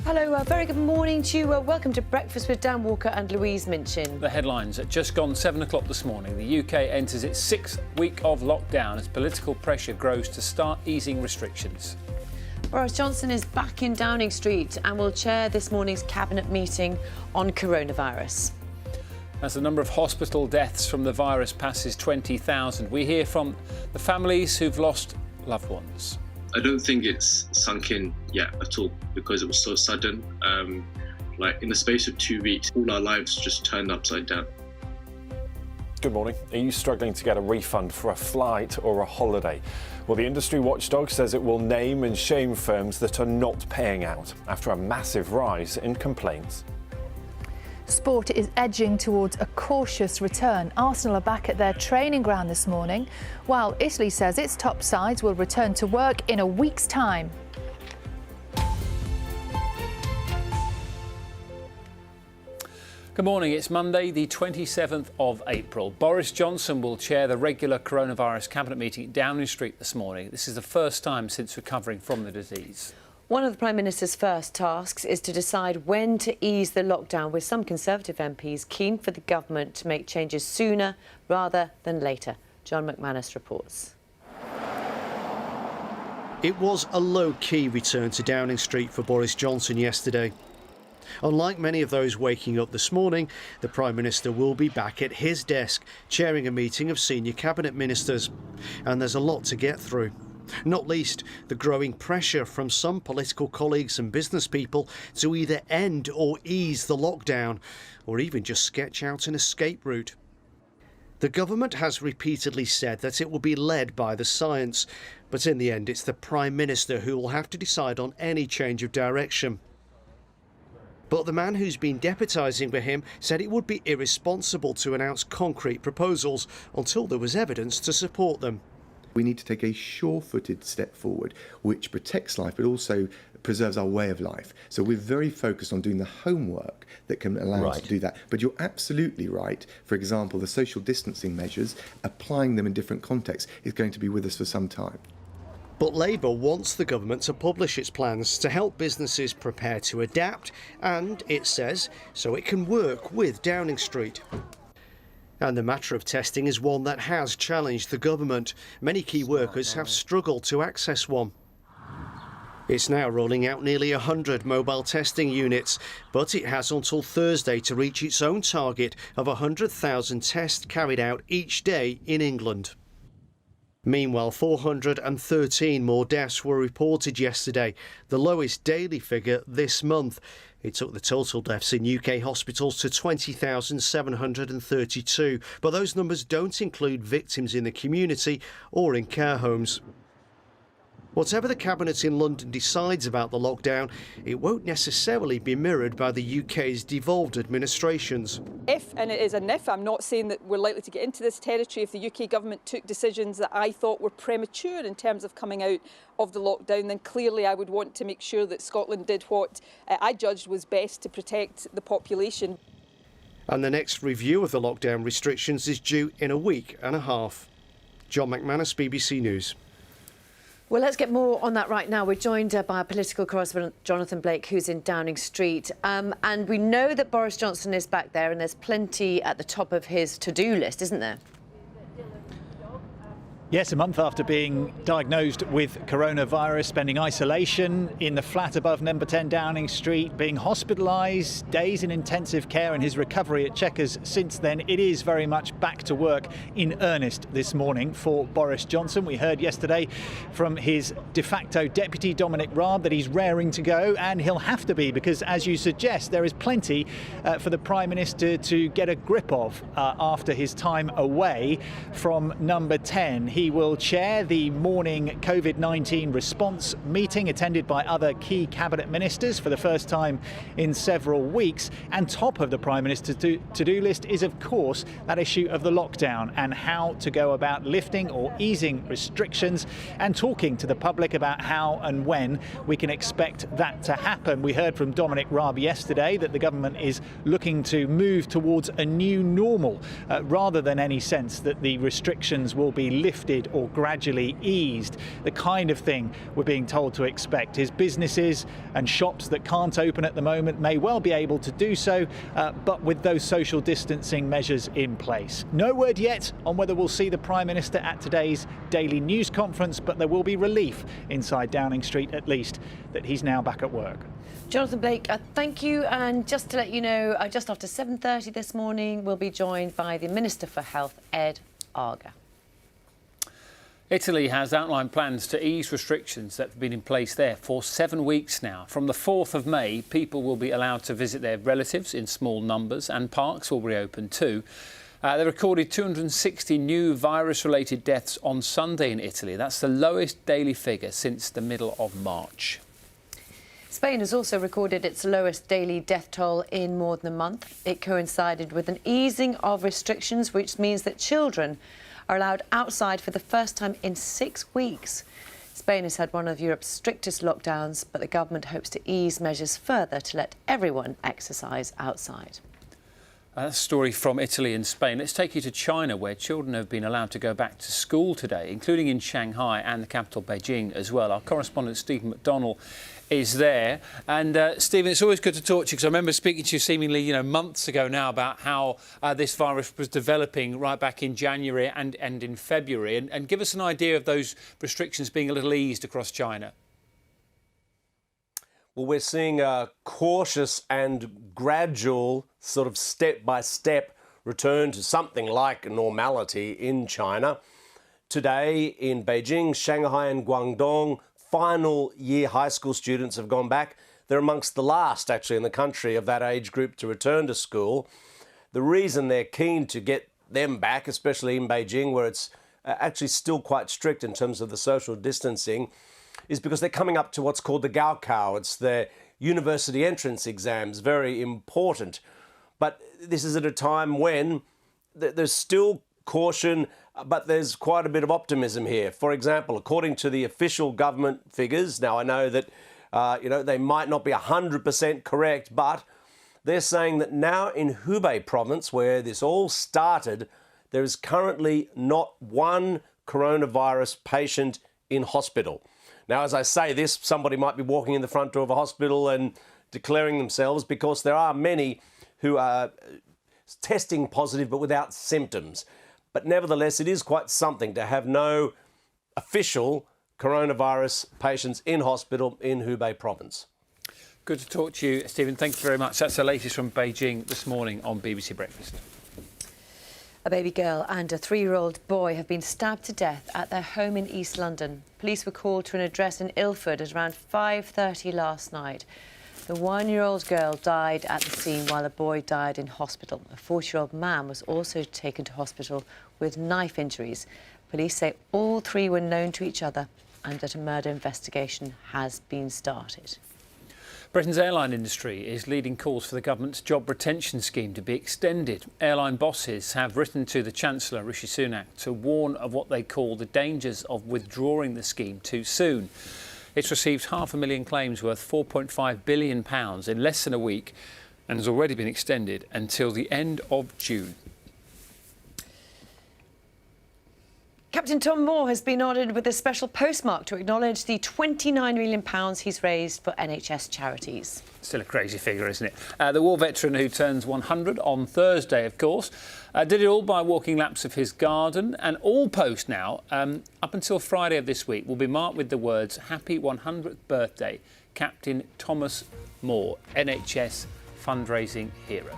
Hello, very good morning to you. Welcome to Breakfast with Dan Walker and Louise Minchin. The headlines at just gone 7 o'clock this morning. The UK enters its 6th week of lockdown as political pressure grows to start easing restrictions. Boris Johnson is back in Downing Street and will chair this morning's cabinet meeting on coronavirus. As the number of hospital deaths from the virus passes 20,000, we hear from the families who've lost loved ones. I don't think it's sunk in yet at all because it was so sudden. Like in the space of 2 weeks, all our lives just turned upside down. Good morning. Are you struggling to get a refund for a flight or a holiday? Well, the industry watchdog says it will name and shame firms that are not paying out after a massive rise in complaints. Sport is edging towards a cautious return. Arsenal are back at their training ground this morning, while Italy says its top sides will return to work in a week's time. Good morning. It's Monday, the 27th of April. Boris Johnson will chair the regular coronavirus cabinet meeting at Downing Street this morning. This is the first time since recovering from the disease. One of the Prime Minister's first tasks is to decide when to ease the lockdown, with some Conservative MPs keen for the government to make changes sooner rather than later. John McManus reports. It was a low-key return to Downing Street for Boris Johnson yesterday. Unlike many of those waking up this morning, the Prime Minister will be back at his desk, chairing a meeting of senior cabinet ministers. And there's a lot to get through. Not least the growing pressure from some political colleagues and business people to either end or ease the lockdown, or even just sketch out an escape route. The government has repeatedly said that it will be led by the science, but in the end it's the Prime Minister who will have to decide on any change of direction. But the man who's been deputising for him said it would be irresponsible to announce concrete proposals until there was evidence to support them. We need to take a sure-footed step forward, which protects life, but also preserves our way of life. So we're very focused on doing the homework that can allow us to do that. But you're absolutely right. For example, the social distancing measures, applying them in different contexts, is going to be with us for some time. But Labour wants the government to publish its plans to help businesses prepare to adapt, and, it says, so it can work with Downing Street. And the matter of testing is one that has challenged the government. Many key workers have struggled to access one. It's now rolling out nearly 100 mobile testing units, but it has until Thursday to reach its own target of 100,000 tests carried out each day in England. Meanwhile, 413 more deaths were reported yesterday, the lowest daily figure this month. It took the total deaths in UK hospitals to 20,732, but those numbers don't include victims in the community or in care homes. Whatever the Cabinet in London decides about the lockdown, it won't necessarily be mirrored by the UK's devolved administrations. If, and it is an if, I'm not saying that we're likely to get into this territory, if the UK government took decisions that I thought were premature in terms of coming out of the lockdown, then clearly I would want to make sure that Scotland did what I judged was best to protect the population. And the next review of the lockdown restrictions is due in a week and a half. John McManus, BBC News. Well, let's get more on that right now. We're joined by our political correspondent, Jonathan Blake, who's in Downing Street. And we know that Boris Johnson is back there and there's plenty at the top of his to-do list, isn't there? Yes, a month after being diagnosed with coronavirus, spending isolation in the flat above number 10 Downing Street, being hospitalised, days in intensive care, and his recovery at Chequers since then, it is very much back to work in earnest this morning for Boris Johnson. We heard yesterday from his de facto deputy, Dominic Raab, that he's raring to go, and he'll have to be because, as you suggest, there is plenty for the Prime Minister to get a grip of after his time away from number 10. He will chair the morning COVID-19 response meeting attended by other key cabinet ministers for the first time in several weeks. And top of the Prime Minister's to-do list is, of course, that issue of the lockdown and how to go about lifting or easing restrictions and talking to the public about how and when we can expect that to happen. We heard from Dominic Raab yesterday that the government is looking to move towards a new normal rather than any sense that the restrictions will be lifted lifted or gradually eased, the kind of thing we're being told to expect is businesses and shops that can't open at the moment may well be able to do so, but with those social distancing measures in place. No word yet on whether we'll see the Prime Minister at today's daily news conference, but there will be relief inside Downing Street, at least, that he's now back at work. Jonathan Blake, thank you. And just to let you know, just after 7:30 this morning, we'll be joined by the Minister for Health, Ed Arga. Italy has outlined plans to ease restrictions that have been in place there for 7 weeks now. From the 4th of May, people will be allowed to visit their relatives in small numbers and parks will reopen too. They recorded 260 new virus-related deaths on Sunday in Italy. That's the lowest daily figure since the middle of March. Spain has also recorded its lowest daily death toll in more than a month. It coincided with an easing of restrictions, which means that children are allowed outside for the first time in 6 weeks. Spain has had one of Europe's strictest lockdowns, but the government hopes to ease measures further to let everyone exercise outside. That's a story from Italy and Spain. Let's take you to China, where children have been allowed to go back to school today, including in Shanghai and the capital Beijing as well. Our correspondent Stephen McDonnell is there. And Stephen, it's always good to talk to you because I remember speaking to you seemingly, months ago now about how this virus was developing right back in January and in February. And give us an idea of those restrictions being a little eased across China. Well, we're seeing a cautious and gradual sort of step-by-step return to something like normality in China. Today in Beijing, Shanghai and Guangdong, final year high school students have gone back. They're amongst the last actually in the country of that age group to return to school. The reason they're keen to get them back, especially in Beijing, where it's actually still quite strict in terms of the social distancing, is because they're coming up to what's called the Gaokao. It's the university entrance exams, very important. But this is at a time when there's still caution, but there's quite a bit of optimism here. For example, according to the official government figures, now I know that they might not be 100% correct, but they're saying that now in Hubei province, where this all started, there is currently not one coronavirus patient in hospital. Now, as I say this, somebody might be walking in the front door of a hospital and declaring themselves, because there are many who are testing positive but without symptoms. But nevertheless, it is quite something to have no official coronavirus patients in hospital in Hubei province. Good to talk to you, Stephen. Thank you very much. That's the latest from Beijing this morning on BBC Breakfast. A baby girl and a 3-year-old boy have been stabbed to death at their home in East London. Police were called to an address in Ilford at around 5:30 last night. The 1-year-old girl died at the scene while a boy died in hospital. A 40-year-old man was also taken to hospital with knife injuries. Police say all 3 were known to each other and that a murder investigation has been started. Britain's airline industry is leading calls for the government's job retention scheme to be extended. Airline bosses have written to the Chancellor, Rishi Sunak, to warn of what they call the dangers of withdrawing the scheme too soon. It's received 500,000 claims worth £4.5 billion in less than a week and has already been extended until the end of June. Captain Tom Moore has been honoured with a special postmark to acknowledge the £29 million he's raised for NHS charities. Still a crazy figure, isn't it? The war veteran, who turns 100 on Thursday, of course, did it all by walking laps of his garden. And all posts now, up until Friday of this week, will be marked with the words, "Happy 100th birthday, Captain Thomas Moore, NHS fundraising hero."